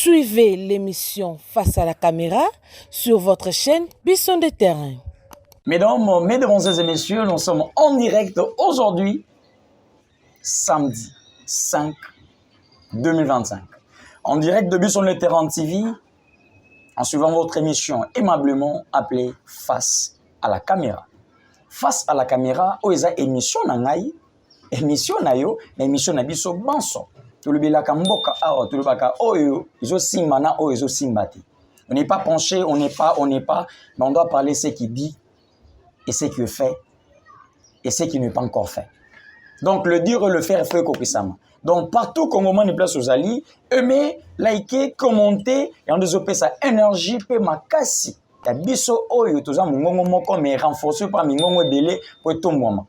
Suivez l'émission Face à la caméra sur votre chaîne Bisson de Terrain. Mesdames, mesdemoiselles et messieurs, nous sommes en direct aujourd'hui, samedi 5 2025. En direct de Bisson de Terrain TV, en suivant votre émission aimablement appelée Face à la caméra. Face à la caméra, où est émission nangai, émission nayo, émission nabiso banso. Tout le bilaka mboka awa, tout le baka oyo, iso simbana o iso simbati. On n'est pas penché, on n'est pas, mais on doit parler ce qui dit et ce qui est fait et ce qui n'est pas encore fait. Donc le dire et le faire fait kopisama. Donc partout qu'on moment de place aux alliés, aimer, liker, commenter et on développe sa énergie pe makasi. Ya biso oyo toza mungongo moko mais renforcé par mingongo belé pour tout moment.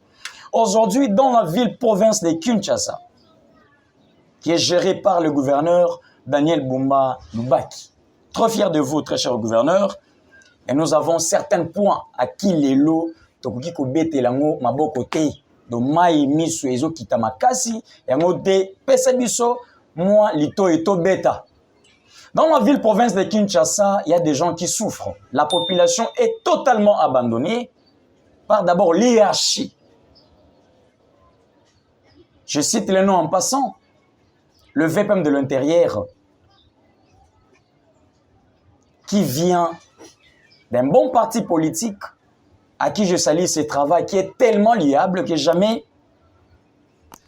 Aujourd'hui dans la ville province de Kinshasa, qui est géré par le gouverneur Daniel Bumba Lubaki. Trop fier de vous, très cher gouverneur. Et nous avons certains points à qui les lots, tokuki kobete lango maboko te, do mai misu ezo kitamakasi, yango de pesa biso, moi lito eto beta. Dans la ville province de Kinshasa, il y a des gens qui souffrent. La population est totalement abandonnée par d'abord l'hierarchie. Je cite les noms en passant. Le VPM de l'intérieur qui vient d'un bon parti politique à qui je salue ce travail qui est tellement liable que jamais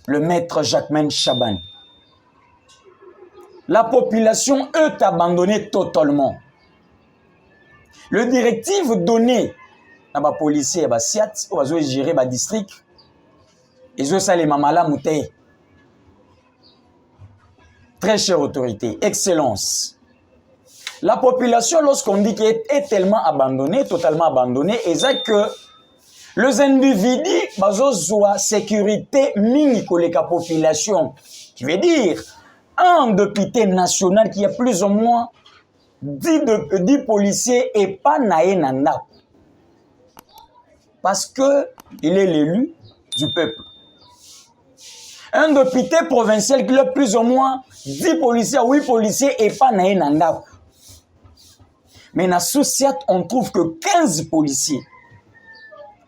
le maître Jacquemain Chaban. La population est abandonnée totalement. Le directive donné à les policiers, à SIAT, aux gérer le district, ils ont salé Mamala Moutei. Très chère autorité, excellence. La population, lorsqu'on dit qu'elle est tellement abandonnée, totalement abandonnée, c'est que les individus, ont la sécurité mini que la population. Qui veut dire, un député national qui a plus ou moins 10 policiers et pas naïnanda. Parce que il est l'élu du peuple. Un député provincial qui a plus ou moins 10 policiers, 8 policiers et pas naïnanda. Mais dans la société, on trouve que 15 policiers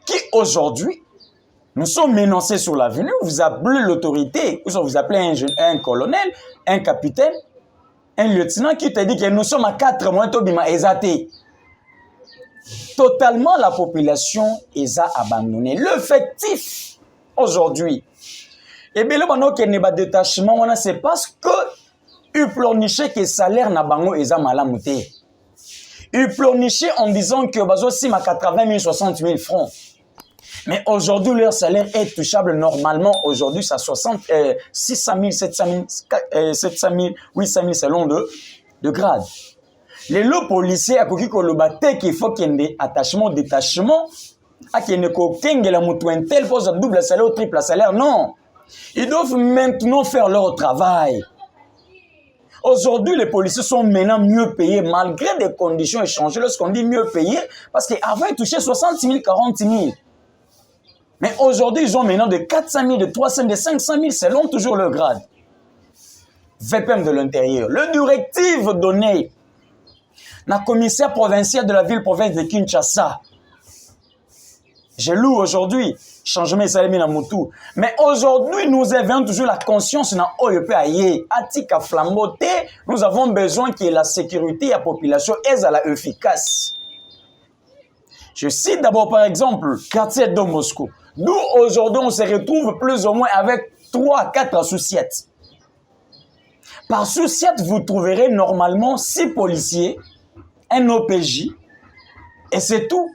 qui aujourd'hui, nous sommes menacés sur l'avenue, vous appelez l'autorité, vous appelez un colonel, un capitaine, un lieutenant qui te dit que nous sommes à 4 mois, totalement la population est abandonnée. L'effectif aujourd'hui, et bien le pas détachement, c'est parce que il planifié que le salaire n'a pas été il planifié en disant que si ma 80 000, 60 000 francs. Mais aujourd'hui, leur salaire est touchable normalement. Aujourd'hui, c'est 600 000, 700 000, 800 000 selon de grade. Les lots policiers, à qui qu'il faut qu'il y ait des attachements, détachements, à qui ne coquingue la moutoune tel pose double salaire ou triple salaire. Non. Ils doivent maintenant faire leur travail. Aujourd'hui, les policiers sont maintenant mieux payés malgré des conditions échangées. Lorsqu'on dit mieux payés, parce qu'avant, ils touchaient 60 000, 40 000. Mais aujourd'hui, ils ont maintenant de 400 000, de 300 000, de 500 000 selon toujours leur grade. VPM de l'intérieur. Le directive donné la commissaire provinciale de la ville-province de Kinshasa. Je loue aujourd'hui. Changement salami na mutu. Mais aujourd'hui, nous avons toujours la conscience dans OEP aye. Atika flamboté, nous avons besoin que la sécurité de la population est à la efficace. Je cite d'abord par exemple, quartier de Moscou. Nous, aujourd'hui, on se retrouve plus ou moins avec 3 à 4 sous-siètes. Par sous-siète, vous trouverez normalement 6 policiers, un OPJ, et c'est tout.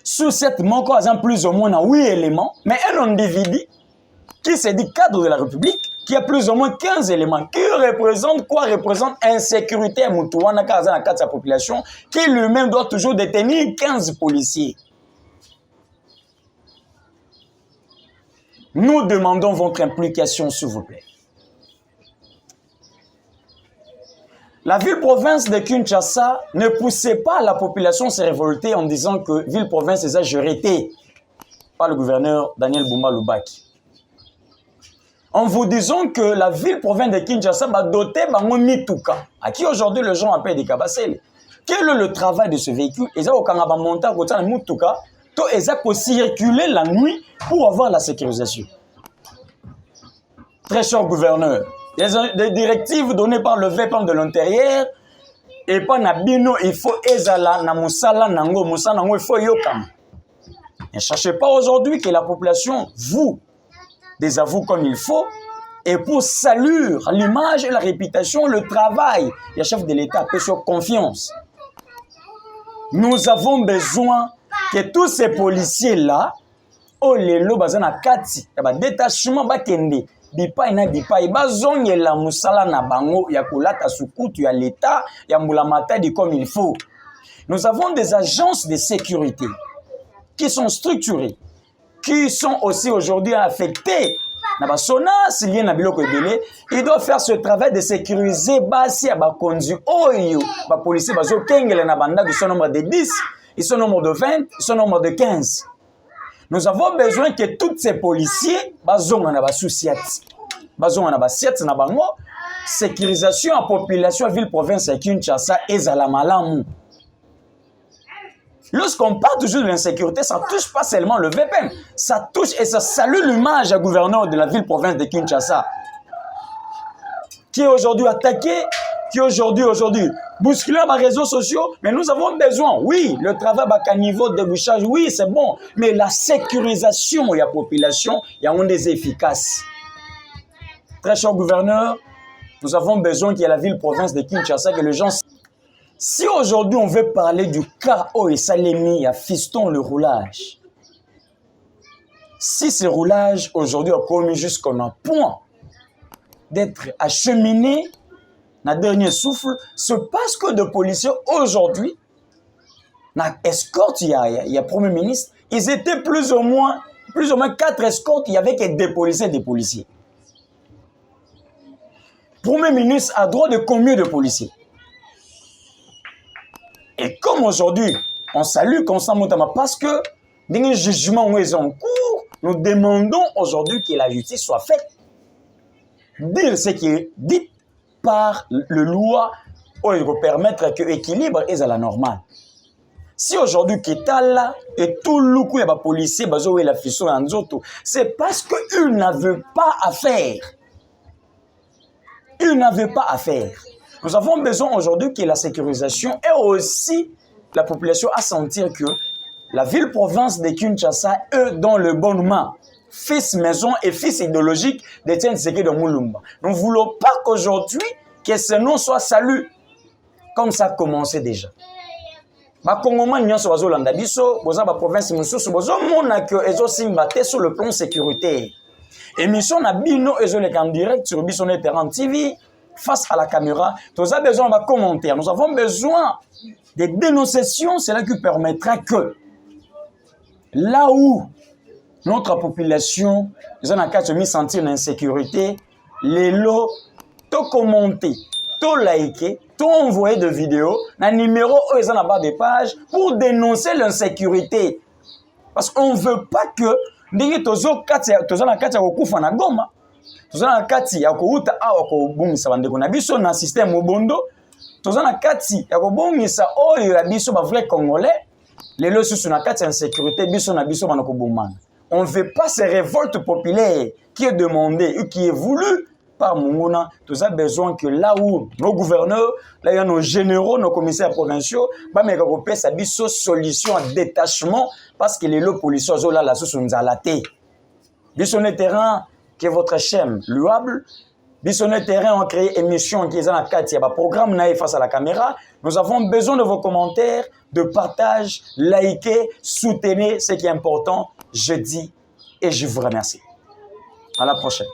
Sous cette manque, plus ou moins 8 éléments, mais un individu qui se dit cadre de la République, qui a plus ou moins 15 éléments, qui représente quoi? Représente insécurité à Moutouana, dans sa population, qui lui-même doit toujours détenir 15 policiers. Nous demandons votre implication, s'il vous plaît. La ville-province de Kinshasa ne poussait pas la population à se révolter en disant que ville-province est gérée par le gouverneur Daniel Bumba Lubaki. en vous disant que la ville-province de Kinshasa va doter bango mituka. À qui aujourd'hui les gens appellent des cabassels. Quel est le travail de ce véhicule? Ils ont monté à côté de mituka, tout ils circuler la nuit pour avoir la sécurisation. Très cher gouverneur, les directives données par le VPAM de l'intérieur et pas Nabino, il faut ezala na musala nango il faut yokam. Ne cherchez pas aujourd'hui que la population vous désavoue comme il faut et pour saluer l'image et la réputation, le travail, le chef de l'État peut sur confiance. Nous avons besoin que tous ces policiers-là, oh les lo bazana kati, yaba détachement bakende, bipai na bipai, bazonye la musala na bango, ya kolata sukutu ya l'État, ya mbulamata di comme il faut. Nous avons des agences de sécurité qui sont structurées, qui sont aussi aujourd'hui affectées. Ils doivent faire ce travail de sécuriser basi à bakonzi oyo, ba policiers bazo kengele na banda qui sont nombre de 10, ils sont nombre de 20, ils sont nombre de 15. Nous avons besoin que tous ces policiers bazonga na basusiat. Bazonga na basiat na bango, sécurisation en population ville province ya Kinshasa ezala malamu. Lorsqu'on parle toujours de l'insécurité, ça ne touche pas seulement le VPM, ça touche et ça salue l'image du gouverneur de la ville-province de Kinshasa, qui est aujourd'hui attaqué, qui est aujourd'hui bousculé par les réseaux sociaux. Mais nous avons besoin, oui, le travail à niveau de débouchage, oui, c'est bon, mais la sécurisation de la population, il y a des efficaces. Très cher gouverneur, nous avons besoin qu'il y ait la ville-province de Kinshasa, que les gens... Si aujourd'hui on veut parler du cas où Salemi a fiston le roulage, si ce roulage aujourd'hui a commis jusqu'à un point d'être acheminé, na dernier souffle, c'est parce que de policiers aujourd'hui, na escorte, il y a Premier ministre, ils étaient plus ou moins 4 escortes, il y avait que des policiers. Premier ministre a droit de combien de policiers? Et comme aujourd'hui, on salue Constant Moutama parce que dans les jugements où ils sont en cours, nous demandons aujourd'hui que la justice soit faite. Dire ce qui est dit par le loi pour permettre que l'équilibre est à la normale. Si aujourd'hui, Ketala et tout le coup, il y a des policiers, c'est parce qu'ils n'avaient pas à faire. Ils n'avaient pas à faire. Nous avons besoin aujourd'hui que la sécurisation et aussi la population à sentir que la ville-province de Kinshasa est dans le bon main. Fils maison et fils idéologique d'Étienne Tshisekedi de Moulumba. Nous ne voulons pas qu'aujourd'hui, que ce nom soit salué comme ça a commencé déjà. Bakongoma nyonso bazolanda biso, boza ba province mususu bozomona que ezosimba sur le plan sécuritaire. Émission na bino ezoleka en direct sur Bisonnet Terrain TV. Face à la caméra, nous avons besoin de commentaires, nous avons besoin des dénonciations, c'est là qui permettra que là où notre population, les gens qui se sentir l'insécurité, les lots, tout commenter, tout liker, tout envoyer de vidéos, un numéro où ils ont bas de page pour dénoncer l'insécurité. Parce qu'on ne veut pas que nous tozo kufa na Goma. Tozana kati ya kouta awa ko bungisa bandeko na biso na système mobondo, tozana kati ya ko bungisa oyo ya biso ba vrai congolais, lelo susu na kati ya insécurité biso na biso bana ko bomana. On ne veut pas ces révoltes populaires qui est demandée et qui est voulue par Munguna. Nous avons besoin que là où nos gouverneurs, là il y a nos généraux, nos commissaires provinciaux, ba meka ko pesa biso solution à détachement parce que les lots policiers là la sous nous a laté. Bisonnet Terrain qui est votre chaîne louable. Bisonnet Terrain ont créé émission qui est dans la carte, il y a un programme naïf face à la caméra. Nous avons besoin de vos commentaires, de partage, likez, soutenez ce qui est important. Je dis et je vous remercie. À la prochaine.